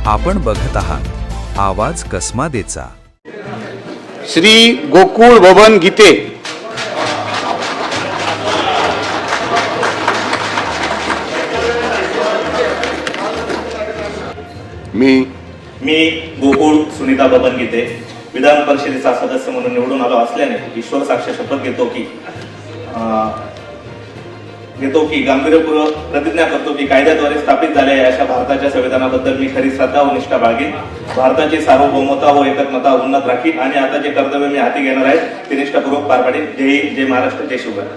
आपण बघत आहात आवाज कसमादेचा. श्री गोकुळ बबन गीते. मी गोकुळ सुनीता बबन गीते विधान परिषदेचा सदस्य म्हणून निवडून आलो असल्याने ईश्वर साक्ष शपथ घेतो की गांभीर्यपूर्वक प्रतिज्ञा करतो की कायद्याद्वारे स्थापित झालेल्या अशा भारताच्या संविधानाबद्दल मी खरी श्रद्धा व निष्ठा बाळगेन, भारताची सार्वभौमता व एकात्मता उन्नत राखीन आणि आता जे कर्तव्य मी हाती घेणार आहे ते निष्ठापूर्वक पार पाडीन. जय हिंद, जय महाराष्ट्र, जय शिवराय.